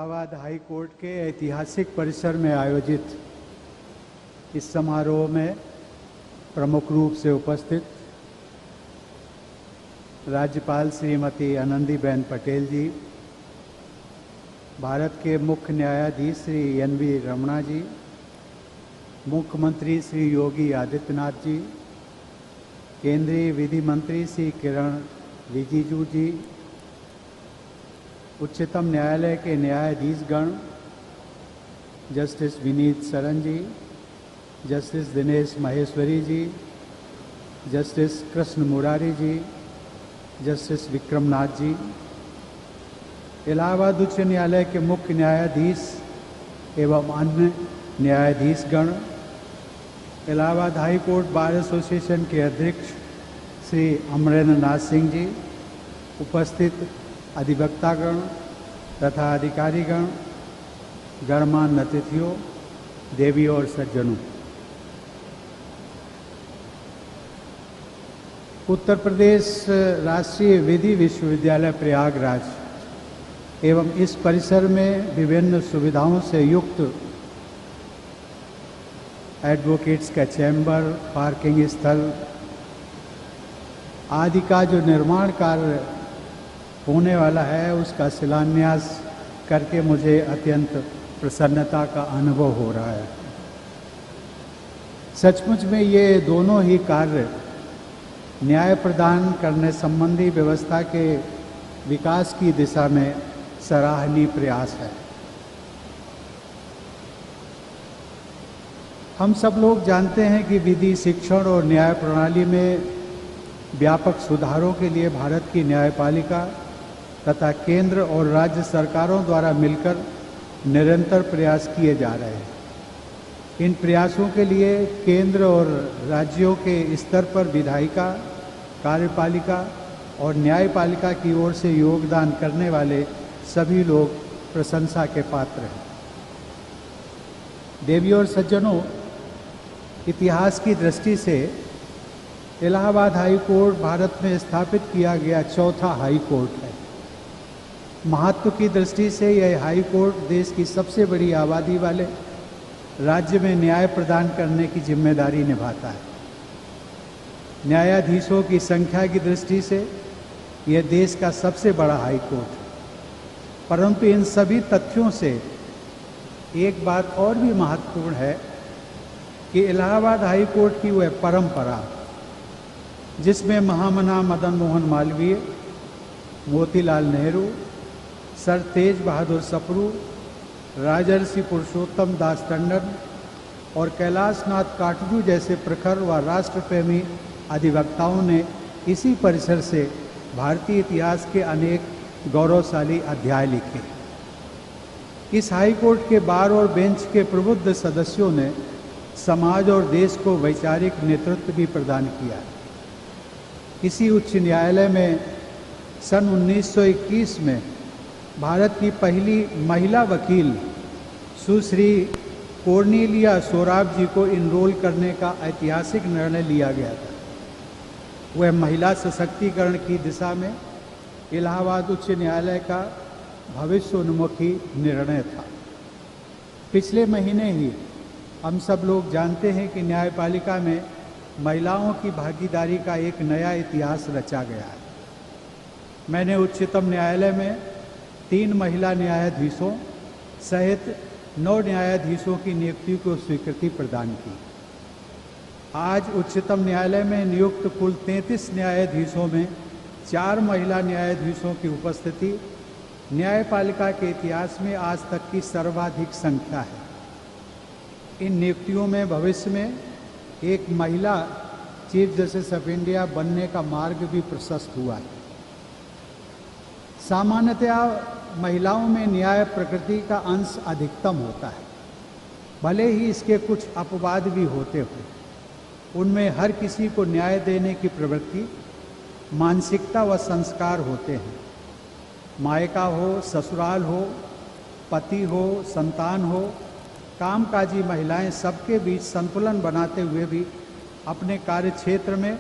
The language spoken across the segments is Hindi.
इलाहाबाद हाई कोर्ट के ऐतिहासिक परिसर में आयोजित इस समारोह में प्रमुख रूप से उपस्थित राज्यपाल श्रीमती आनंदीबेन पटेल जी, भारत के मुख्य न्यायाधीश श्री एन.वी. रमणा जी, मुख्यमंत्री श्री योगी आदित्यनाथ जी, केंद्रीय विधि मंत्री श्री किरण रिजिजू जी, उच्चतम न्यायालय के न्यायाधीशगण justice Vineet Saran ji, justice Dinesh Maheshwari ji, justice Krishna Murari ji, justice Vikramnath ji, Allahabad उच्च न्यायालय के मुख्य न्यायाधीश एवं अन्य न्यायाधीशगण, Allahabad high court bar association के अध्यक्ष श्री अमरेंद्र नाथ सिंह जी, उपस्थित अधिवक्तागण तथा अधिकारीगण, गणमान्य अतिथियों, देवी और सज्जनों, उत्तर प्रदेश राष्ट्रीय विधि विश्वविद्यालय प्रयागराज एवं इस परिसर में विभिन्न सुविधाओं से युक्त एडवोकेट्स का चैम्बर, पार्किंग स्थल आदि का जो निर्माण कार्य होने वाला है, उसका शिलान्यास करके मुझे अत्यंत प्रसन्नता का अनुभव हो रहा है। सचमुच में ये दोनों ही कार्य न्याय प्रदान करने संबंधी व्यवस्था के विकास की दिशा में सराहनीय प्रयास है। हम सब लोग जानते हैं कि विधि, शिक्षण और न्याय प्रणाली में व्यापक सुधारों के लिए भारत की न्यायपालिका तथा केंद्र और राज्य सरकारों द्वारा मिलकर निरंतर प्रयास किए जा रहे हैं। इन प्रयासों के लिए केंद्र और राज्यों के स्तर पर विधायिका, कार्यपालिका और न्यायपालिका की ओर से योगदान करने वाले सभी लोग प्रशंसा के पात्र हैं। देवी और सज्जनों, इतिहास की दृष्टि से इलाहाबाद हाई कोर्ट भारत में स्थापित किया गया चौथा हाई कोर्ट है। महत्व की दृष्टि से यह हाई कोर्ट देश की सबसे बड़ी आबादी वाले राज्य में न्याय प्रदान करने की जिम्मेदारी निभाता है। न्यायाधीशों की संख्या की दृष्टि से यह देश का सबसे बड़ा हाई कोर्ट है। परंतु इन सभी तथ्यों से एक बात और भी महत्वपूर्ण है कि इलाहाबाद हाई कोर्ट की वह परंपरा जिसमें महामना मदन मोहन मालवीय, मोतीलाल नेहरू, सर तेज बहादुर सप्रू, राजर्षि पुरुषोत्तम दास टंडन और कैलाश नाथ काटजू जैसे प्रखर व राष्ट्रप्रेमी अधिवक्ताओं ने इसी परिसर से भारतीय इतिहास के अनेक गौरवशाली अध्याय लिखे। इस हाई कोर्ट के बार और बेंच के प्रबुद्ध सदस्यों ने समाज और देश को वैचारिक नेतृत्व भी प्रदान किया। इसी उच्च न्यायालय में सन 1921 में भारत की पहली महिला वकील सुश्री कोर्नेलिया सोराब जी को इनरोल करने का ऐतिहासिक निर्णय लिया गया था। वह महिला सशक्तिकरण की दिशा में इलाहाबाद उच्च न्यायालय का भविष्योन्मुखी निर्णय था। पिछले महीने ही हम सब लोग जानते हैं कि न्यायपालिका में महिलाओं की भागीदारी का एक नया इतिहास रचा गया है। मैंने उच्चतम न्यायालय में 3 महिला न्यायाधीशों सहित 9 न्यायाधीशों की नियुक्ति को स्वीकृति प्रदान की। आज उच्चतम न्यायालय में नियुक्त कुल 33 न्यायाधीशों में 4 महिला न्यायाधीशों की उपस्थिति न्यायपालिका के इतिहास में आज तक की सर्वाधिक संख्या है। इन नियुक्तियों में भविष्य में एक महिला चीफ जस्टिस ऑफ इंडिया बनने का मार्ग भी प्रशस्त हुआ है। सामान्यतया महिलाओं में न्याय प्रकृति का अंश अधिकतम होता है, भले ही इसके कुछ अपवाद भी होते हों। उनमें हर किसी को न्याय देने की प्रवृत्ति, मानसिकता व संस्कार होते हैं। मायका हो, ससुराल हो, पति हो, संतान हो, कामकाजी महिलाएं सबके बीच संतुलन बनाते हुए भी अपने कार्य क्षेत्र में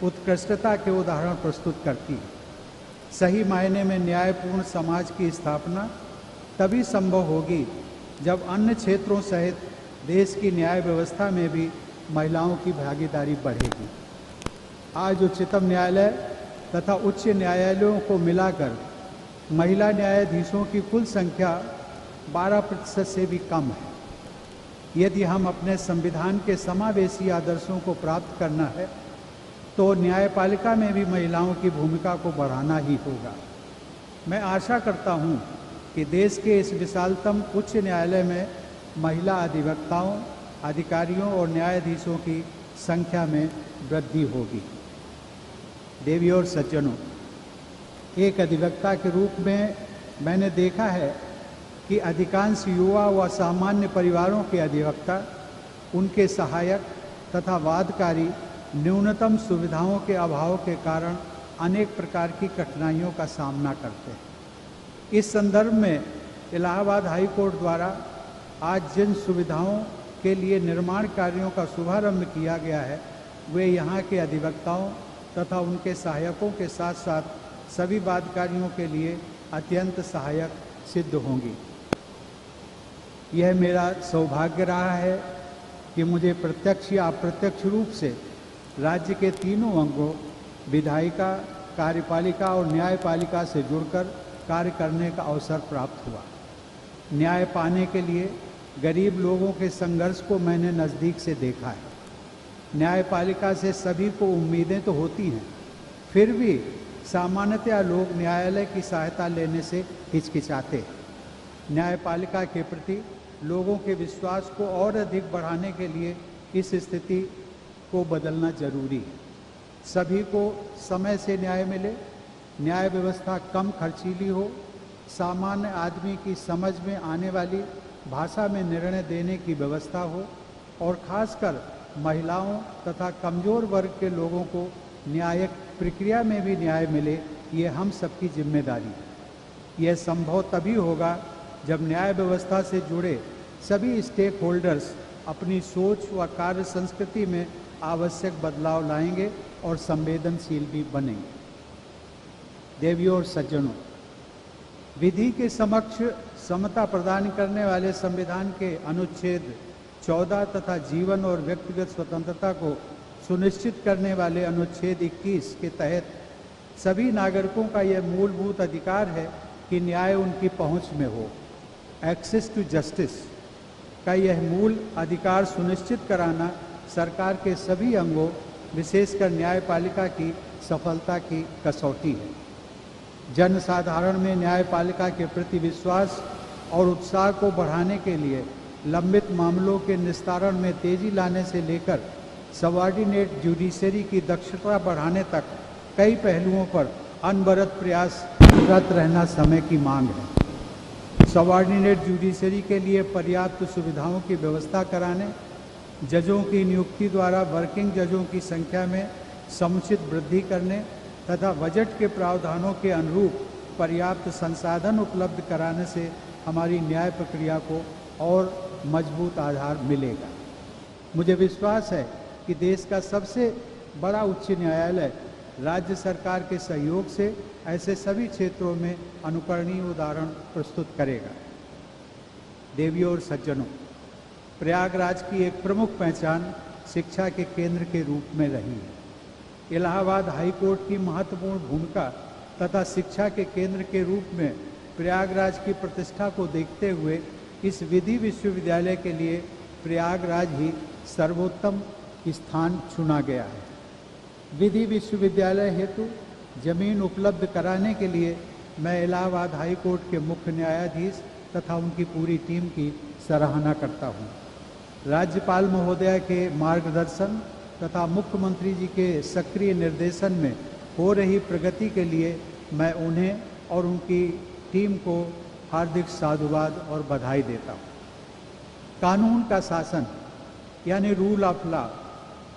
उत्कृष्टता के उदाहरण प्रस्तुत करती है। सही मायने में न्यायपूर्ण समाज की स्थापना तभी संभव होगी जब अन्य क्षेत्रों सहित देश की न्याय व्यवस्था में भी महिलाओं की भागीदारी बढ़ेगी। आज उच्चतम न्यायालय तथा उच्च न्यायालयों को मिलाकर महिला न्यायाधीशों की कुल संख्या 12% से भी कम है। यदि हम अपने संविधान के समावेशी आदर्शों को प्राप्त करना है तो न्यायपालिका में भी महिलाओं की भूमिका को बढ़ाना ही होगा। मैं आशा करता हूं कि देश के इस विशालतम उच्च न्यायालय में महिला अधिवक्ताओं, अधिकारियों और न्यायाधीशों की संख्या में वृद्धि होगी। देवियों और सज्जनों, एक अधिवक्ता के रूप में मैंने देखा है कि अधिकांश युवा व सामान्य परिवारों के अधिवक्ता, उनके सहायक तथा वादकारी न्यूनतम सुविधाओं के अभाव के कारण अनेक प्रकार की कठिनाइयों का सामना करते हैं। इस संदर्भ में इलाहाबाद हाई कोर्ट द्वारा आज जिन सुविधाओं के लिए निर्माण कार्यों का शुभारंभ किया गया है वे यहाँ के अधिवक्ताओं तथा उनके सहायकों के साथ साथ सभी वादकारियों के लिए अत्यंत सहायक सिद्ध होंगी। यह मेरा सौभाग्य रहा है कि मुझे प्रत्यक्ष या अप्रत्यक्ष रूप से राज्य के तीनों अंगों विधायिका, कार्यपालिका और न्यायपालिका से जुड़कर कार्य करने का अवसर प्राप्त हुआ। न्याय पाने के लिए गरीब लोगों के संघर्ष को मैंने नज़दीक से देखा है। न्यायपालिका से सभी को उम्मीदें तो होती हैं, फिर भी सामान्यतया लोग न्यायालय की सहायता लेने से हिचकिचाते हैं। न्यायपालिका के प्रति लोगों के विश्वास को और अधिक बढ़ाने के लिए इस स्थिति को बदलना जरूरी है। सभी को समय से न्याय मिले, न्याय व्यवस्था कम खर्चीली हो, सामान्य आदमी की समझ में आने वाली भाषा में निर्णय देने की व्यवस्था हो और खासकर महिलाओं तथा कमजोर वर्ग के लोगों को न्यायिक प्रक्रिया में भी न्याय मिले, ये हम सबकी जिम्मेदारी है। यह संभव तभी होगा जब न्याय व्यवस्था से जुड़े सभी स्टेक होल्डर्स अपनी सोच व कार्य संस्कृति में आवश्यक बदलाव लाएंगे और संवेदनशील भी बनेंगे। देवियों और सज्जनों, विधि के समक्ष समता प्रदान करने वाले संविधान के अनुच्छेद 14 तथा जीवन और व्यक्तिगत स्वतंत्रता को सुनिश्चित करने वाले अनुच्छेद 21 के तहत सभी नागरिकों का यह मूलभूत अधिकार है कि न्याय उनकी पहुंच में हो। एक्सेस टू जस्टिस का यह मूल अधिकार सुनिश्चित कराना सरकार के सभी अंगों, विशेषकर न्यायपालिका की सफलता की कसौटी है। जन साधारण में न्यायपालिका के प्रति विश्वास और उत्साह को बढ़ाने के लिए लंबित मामलों के निस्तारण में तेजी लाने से लेकर सबऑर्डिनेट जुडिशरी की दक्षता बढ़ाने तक कई पहलुओं पर अनवरत प्रयासरत रहना समय की मांग है। सबऑर्डिनेट जुडिशरी के लिए पर्याप्त सुविधाओं की व्यवस्था कराने, जजों की नियुक्ति द्वारा वर्किंग जजों की संख्या में समुचित वृद्धि करने तथा बजट के प्रावधानों के अनुरूप पर्याप्त संसाधन उपलब्ध कराने से हमारी न्याय प्रक्रिया को और मजबूत आधार मिलेगा। मुझे विश्वास है कि देश का सबसे बड़ा उच्च न्यायालय राज्य सरकार के सहयोग से ऐसे सभी क्षेत्रों में अनुकरणीय उदाहरण प्रस्तुत करेगा। देवियों और सज्जनों, प्रयागराज की एक प्रमुख पहचान शिक्षा के केंद्र के रूप में रही है। इलाहाबाद हाई कोर्ट की महत्वपूर्ण भूमिका तथा शिक्षा के केंद्र के रूप में प्रयागराज की प्रतिष्ठा को देखते हुए इस विधि विश्वविद्यालय के लिए प्रयागराज ही सर्वोत्तम स्थान चुना गया है। विधि विश्वविद्यालय हेतु जमीन उपलब्ध कराने के लिए मैं इलाहाबाद हाई कोर्ट के मुख्य न्यायाधीश तथा उनकी पूरी टीम की सराहना करता हूँ। राज्यपाल महोदय के मार्गदर्शन तथा मुख्यमंत्री जी के सक्रिय निर्देशन में हो रही प्रगति के लिए मैं उन्हें और उनकी टीम को हार्दिक साधुवाद और बधाई देता हूँ। कानून का शासन यानी रूल ऑफ लॉ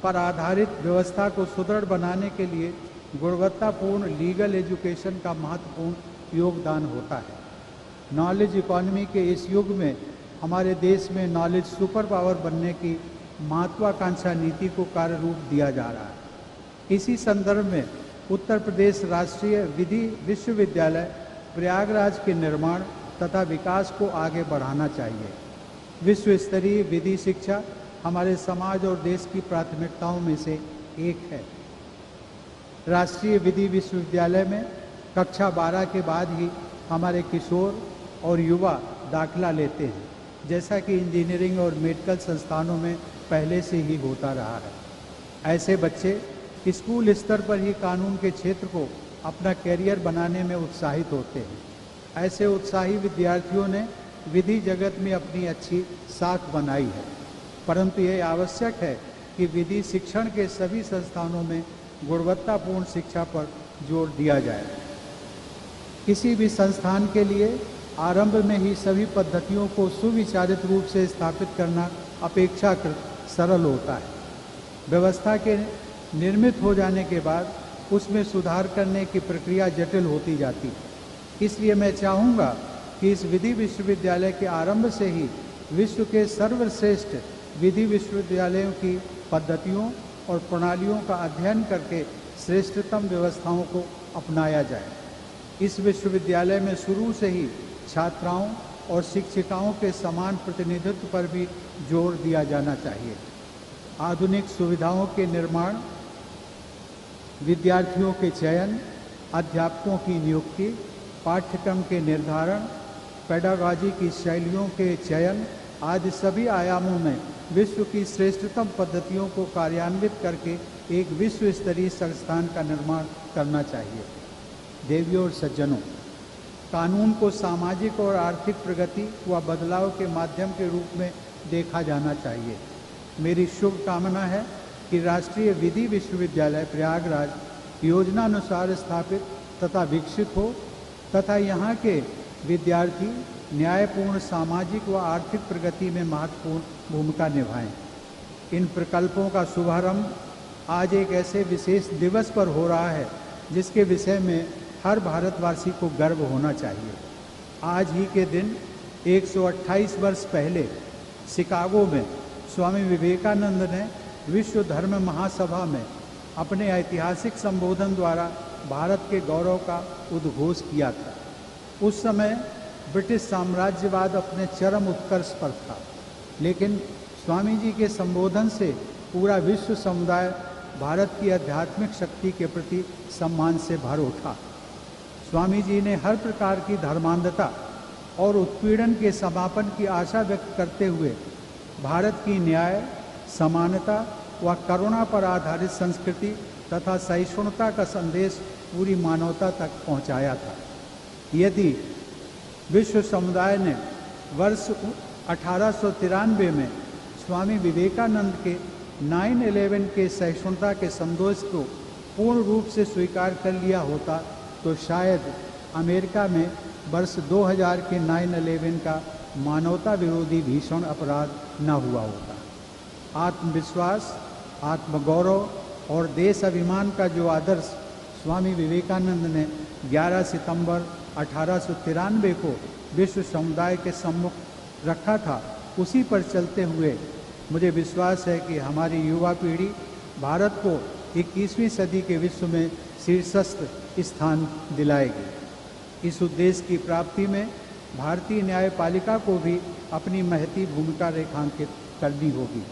पर आधारित व्यवस्था को सुदृढ़ बनाने के लिए गुणवत्तापूर्ण लीगल एजुकेशन का महत्वपूर्ण योगदान होता है। नॉलेज इकोनॉमी के इस युग में हमारे देश में नॉलेज सुपर पावर बनने की महत्वाकांक्षा नीति को कार्य रूप दिया जा रहा है। इसी संदर्भ में उत्तर प्रदेश राष्ट्रीय विधि विश्वविद्यालय प्रयागराज के निर्माण तथा विकास को आगे बढ़ाना चाहिए। विश्व स्तरीय विधि शिक्षा हमारे समाज और देश की प्राथमिकताओं में से एक है। राष्ट्रीय विधि विश्वविद्यालय में कक्षा 12 के बाद ही हमारे किशोर और युवा दाखिला लेते हैं, जैसा कि इंजीनियरिंग और मेडिकल संस्थानों में पहले से ही होता रहा है। ऐसे बच्चे स्कूल स्तर पर ही कानून के क्षेत्र को अपना कैरियर बनाने में उत्साहित होते हैं। ऐसे उत्साही विद्यार्थियों ने विधि जगत में अपनी अच्छी साख बनाई है, परंतु यह आवश्यक है कि विधि शिक्षण के सभी संस्थानों में गुणवत्तापूर्ण शिक्षा पर जोर दिया जाए। किसी भी संस्थान के लिए आरंभ में ही सभी पद्धतियों को सुविचारित रूप से स्थापित करना अपेक्षाकृत सरल होता है। व्यवस्था के निर्मित हो जाने के बाद उसमें सुधार करने की प्रक्रिया जटिल होती जाती है। इसलिए मैं चाहूँगा कि इस विधि विश्वविद्यालय के आरंभ से ही विश्व के सर्वश्रेष्ठ विधि विश्वविद्यालयों की पद्धतियों और प्रणालियों का अध्ययन करके श्रेष्ठतम व्यवस्थाओं को अपनाया जाए। इस विश्वविद्यालय में शुरू से ही छात्राओं और शिक्षिकाओं के समान प्रतिनिधित्व पर भी जोर दिया जाना चाहिए। आधुनिक सुविधाओं के निर्माण, विद्यार्थियों के चयन, अध्यापकों की नियुक्ति, पाठ्यक्रम के निर्धारण, पेडागॉजी की शैलियों के चयन आदि सभी आयामों में विश्व की श्रेष्ठतम पद्धतियों को कार्यान्वित करके एक विश्व स्तरीय संस्थान का निर्माण करना चाहिए। देवियों और सज्जनों, कानून को सामाजिक और आर्थिक प्रगति व बदलाव के माध्यम के रूप में देखा जाना चाहिए। मेरी शुभकामना है कि राष्ट्रीय विधि विश्वविद्यालय प्रयागराज योजनानुसार स्थापित तथा विकसित हो तथा यहाँ के विद्यार्थी न्यायपूर्ण सामाजिक व आर्थिक प्रगति में महत्वपूर्ण भूमिका निभाएं। इन प्रकल्पों का शुभारंभ आज एक ऐसे विशेष दिवस पर हो रहा है जिसके विषय में हर भारतवासी को गर्व होना चाहिए। आज ही के दिन 128 वर्ष पहले शिकागो में स्वामी विवेकानंद ने विश्व धर्म महासभा में अपने ऐतिहासिक संबोधन द्वारा भारत के गौरव का उद्घोष किया था। उस समय ब्रिटिश साम्राज्यवाद अपने चरम उत्कर्ष पर था, लेकिन स्वामी जी के संबोधन से पूरा विश्व समुदाय भारत की आध्यात्मिक शक्ति के प्रति सम्मान से भर उठा। स्वामी जी ने हर प्रकार की धर्मांधता और उत्पीड़न के समापन की आशा व्यक्त करते हुए भारत की न्याय, समानता व करुणा पर आधारित संस्कृति तथा सहिष्णुता का संदेश पूरी मानवता तक पहुंचाया था। यदि विश्व समुदाय ने वर्ष 1893 में स्वामी विवेकानंद के 9/11 के सहिष्णुता के संदेश को पूर्ण रूप से स्वीकार कर लिया होता तो शायद अमेरिका में वर्ष 2000 के 9/11 का मानवता विरोधी भीषण अपराध न हुआ होता। आत्मविश्वास, आत्मगौरव और देश अभिमान का जो आदर्श स्वामी विवेकानंद ने 11 सितंबर 1893 को विश्व समुदाय के सम्मुख रखा था, उसी पर चलते हुए मुझे विश्वास है कि हमारी युवा पीढ़ी भारत को 21वीं सदी के विश्व में शीर्षस्थ स्थान दिलाएगी। इस उद्देश्य की प्राप्ति में भारतीय न्यायपालिका को भी अपनी महती भूमिका रेखांकित करनी होगी।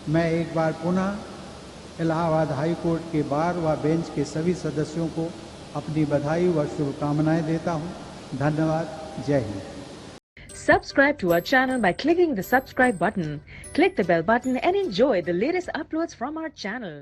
मैं एक बार पुनः इलाहाबाद हाई कोर्ट के बार व बेंच के सभी सदस्यों को अपनी बधाई व शुभकामनाएं देता हूं। धन्यवाद। जय Hind. Subscribe to our channel by clicking the subscribe button. Click the bell button and enjoy the latest uploads from our channel.